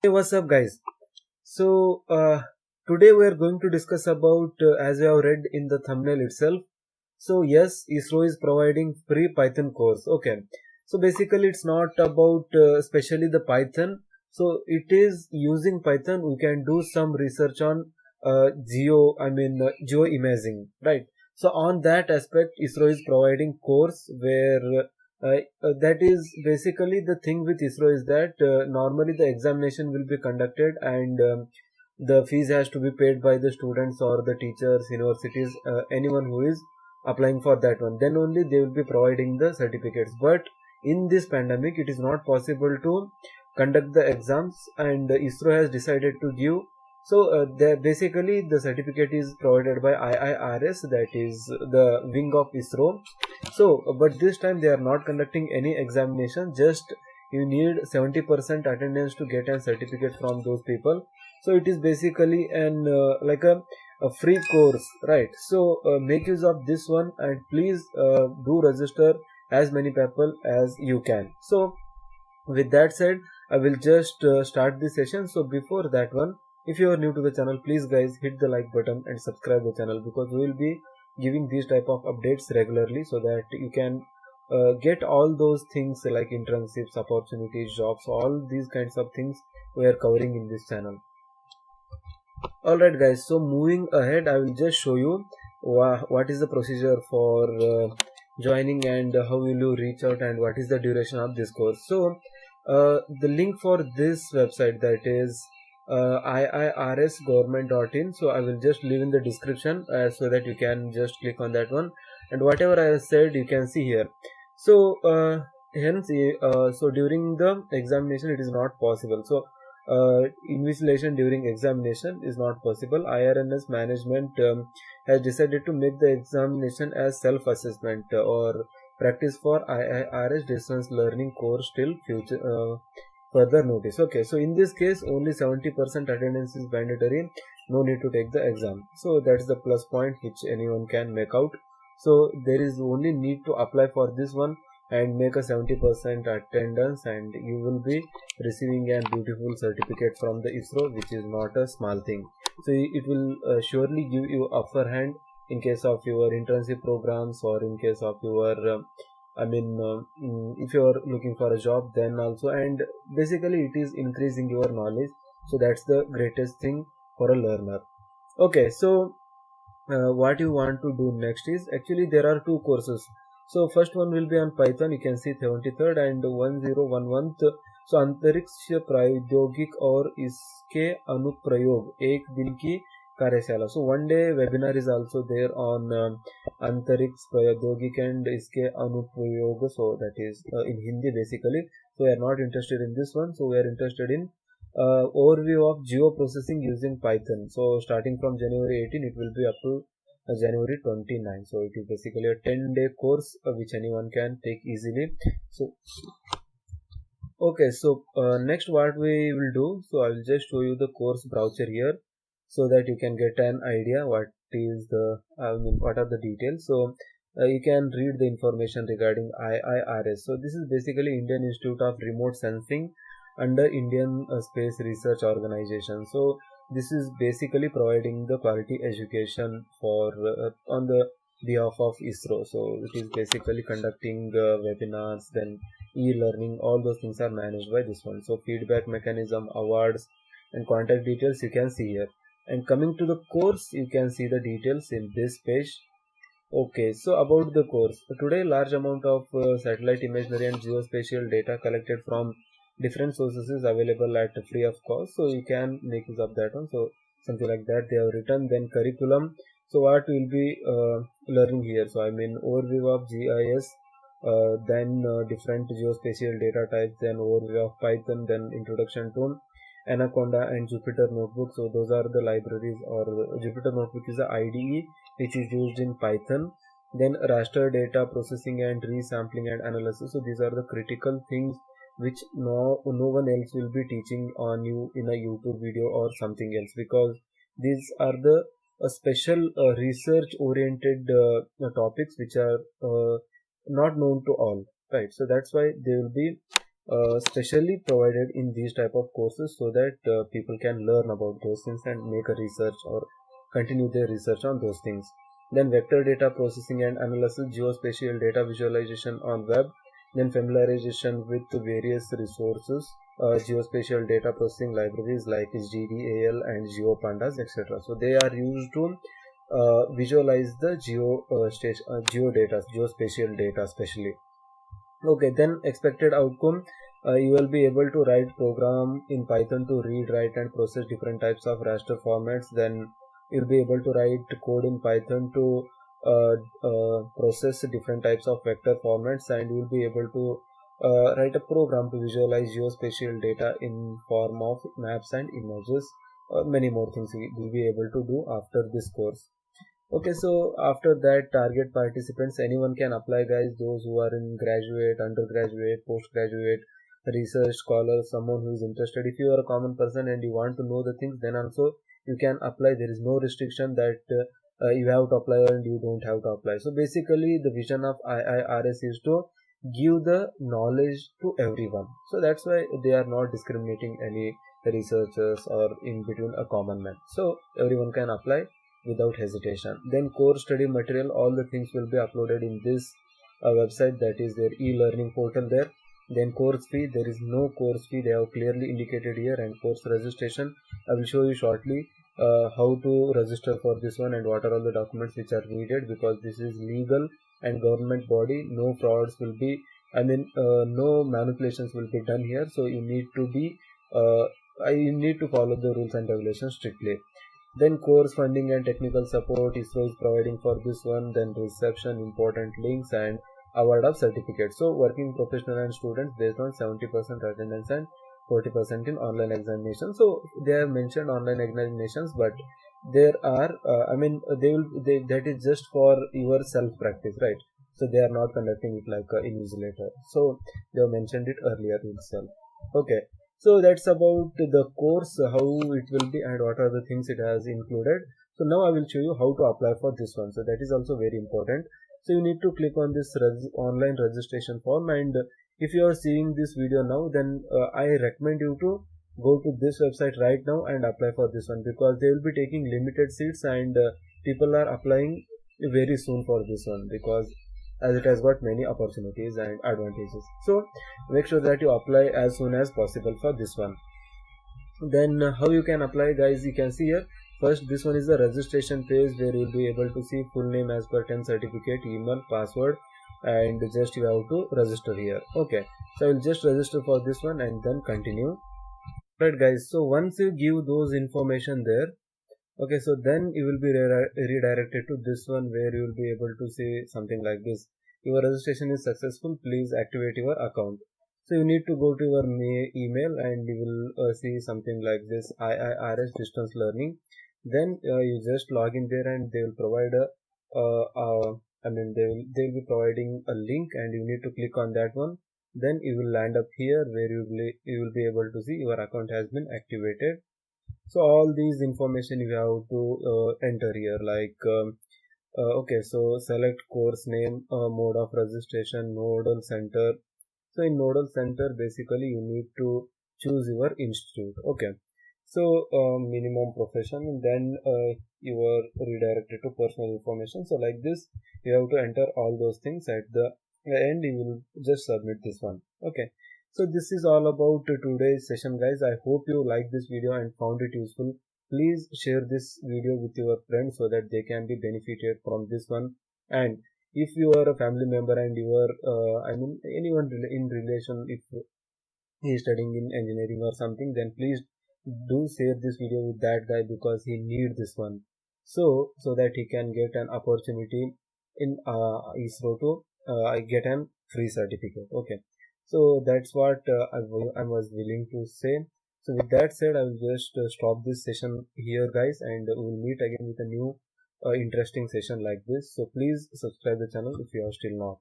Hey, what's up, guys? Today we are going to discuss about, as we have read in the thumbnail itself. So, yes, ISRO is providing free Python course. Okay. So, basically, it's not about especially the Python. So, it is using Python. We can do some research on geo imaging, right? So, on that aspect, ISRO is providing course where that is basically the thing with ISRO is that normally the examination will be conducted and the fees has to be paid by the students or the teachers, universities, anyone who is applying for that one. Then only they will be providing the certificates. But in this pandemic, it is not possible to conduct the exams, and ISRO has decided to give. So basically the certificate is provided by IIRS, that is the wing of ISRO. So, but this time they are not conducting any examination. Just you need 70% attendance to get a certificate from those people. So it is basically an like a free course, right? So make use of this one and please do register as many people as you can. So with that said, I will just start the session. So before that one, if you are new to the channel, please guys hit the like button and subscribe the channel, because we will be giving these type of updates regularly so that you can get all those things like internships, opportunities, jobs, all these kinds of things we are covering in this channel. Alright guys, so moving ahead, I will just show you what is the procedure for joining and how will you reach out and what is the duration of this course. So the link for this website, that is iirsgovernment.in, so I will just leave in the description so that you can just click on that one, and whatever I have said you can see here. So so during the examination it is not possible. So invigilation during examination is not possible. IRNS management has decided to make the examination as self-assessment or practice for IIRS distance learning course till future further notice. Okay, so in this case only 70% attendance is mandatory, no need to take the exam. So that's the plus point which anyone can make out. So there is only need to apply for this one and make a 70% attendance, and you will be receiving a beautiful certificate from the ISRO, which is not a small thing. So it will surely give you upper hand in case of your internship programs, or in case of your if you are looking for a job, then also, and basically it is increasing your knowledge. So that's the greatest thing for a learner. Okay, so what you want to do next is, actually there are two courses. So first one will be on Python, you can see 73rd and 1011. So अंतरिक्ष प्रायोगिक और इसके अनुप्रयोग एक दिन की कार्यशाला. So one day webinar is also there on अंतरिक्ष प्रायोगिक and इसके अनुप्रयोग. So that is in Hindi basically. So we are not interested in this one. So we are interested in overview of geoprocessing using Python. So starting from January 18, it will be up to January 29. So it is basically a 10-day course which anyone can take easily. So okay, so next what we will do, so I will just show you the course browser here so that you can get an idea what is the what are the details. So you can read the information regarding IIRS. So this is basically Indian Institute of Remote Sensing under Indian Space Research Organization. So this is basically providing the quality education for on the behalf of ISRO. So it is basically conducting webinars, then e-learning, all those things are managed by this one. So feedback mechanism, awards, and contact details you can see here. And coming to the course, you can see the details in this page. Okay, so about the course. Today, large amount of satellite imagery and geospatial data collected from different sources is available at free of cost. So you can make use of that one. So something like that they have written. Then curriculum. So what will be learning here? So I mean overview of GIS, then different geospatial data types, then overview of Python, then introduction to Anaconda and Jupyter Notebook. So those are the libraries, or Jupyter Notebook is the IDE which is used in Python. Then raster data processing and resampling and analysis. So these are the critical things which no one else will be teaching on you in a YouTube video or something else, because these are the special research oriented topics which are not known to all, right? So that's why they will be specially provided in these type of courses so that people can learn about those things and make a research or continue their research on those things. Then vector data processing and analysis, geospatial data visualization on web, then familiarization with various resources, geospatial data processing libraries like HDDAL and GeoPandas, etc. So they are used to visualize the geospatial data especially. Okay, then expected outcome, you will be able to write program in Python to read, write and process different types of raster formats. Then you'll be able to write code in Python to process different types of vector formats, and you'll be able to write a program to visualize geospatial data in form of maps and images. Many more things we will be able to do after this course. Okay, so after that, target participants, anyone can apply, guys. Those who are in graduate, undergraduate, postgraduate, research scholar, someone who is interested. If you are a common person and you want to know the things, then also you can apply. There is no restriction that you have to apply and you don't have to apply. So basically, the vision of IIRS is to give the knowledge to everyone. So that's why they are not discriminating any researchers or in between a common man. So everyone can apply without hesitation. Then course study material, all the things will be uploaded in this website, that is their e-learning portal there. Then course fee, there is no course fee, they have clearly indicated here. And course registration, I will show you shortly how to register for this one and what are all the documents which are needed, because this is legal and government body. No frauds will be, no manipulations will be done here. So you need to be you need to follow the rules and regulations strictly. Then course funding and technical support, ISRO is providing for this one. Then reception, important links and award of certificates. So working professional and students based on 70% attendance and 40% in online examinations. So they have mentioned online examinations, but there are that is just for your self practice, right? So they are not conducting it like an invigilator. So they have mentioned it earlier itself. Okay, so that's about the course, how it will be and what are the things it has included. So now I will show you how to apply for this one. So that is also very important. So you need to click on this online registration form, and if you are seeing this video now, then I recommend you to go to this website right now and apply for this one, because they will be taking limited seats and people are applying very soon for this one, because as it has got many opportunities and advantages. So make sure that you apply as soon as possible for this one. Then how you can apply, guys, you can see here. First, this one is the registration page where you will be able to see full name as per 10 certificate, email, password, and just you have to register here. Okay, so I will just register for this one and then continue. Right, guys, so once you give those information there, okay, so then you will be redirected to this one where you will be able to say something like this: your registration is successful, please activate your account. So you need to go to your email and you will see something like this: IIRS distance learning. Then you just log in there and they will provide they will be providing a link and you need to click on that one. Then you will land up here where you will be able to see your account has been activated. So all these information you have to enter here, like okay, so select course name, mode of registration, nodal center. So in nodal center, basically you need to choose your institute. Okay, so minimum profession, and then you are redirected to personal information. So like this, you have to enter all those things. At the end, you will just submit this one. Okay, so this is all about today's session, guys. I hope you liked this video and found it useful. Please share this video with your friends so that they can be benefited from this one. And if you are a family member and you are anyone in relation, if he is studying in engineering or something, then please do share this video with that guy, because he need this one, so that he can get an opportunity in ISRO to get an free certificate. Okay, so that's what I was willing to say. So with that said, I will just stop this session here, guys, and we will meet again with a new interesting session like this. So please subscribe the channel if you are still not.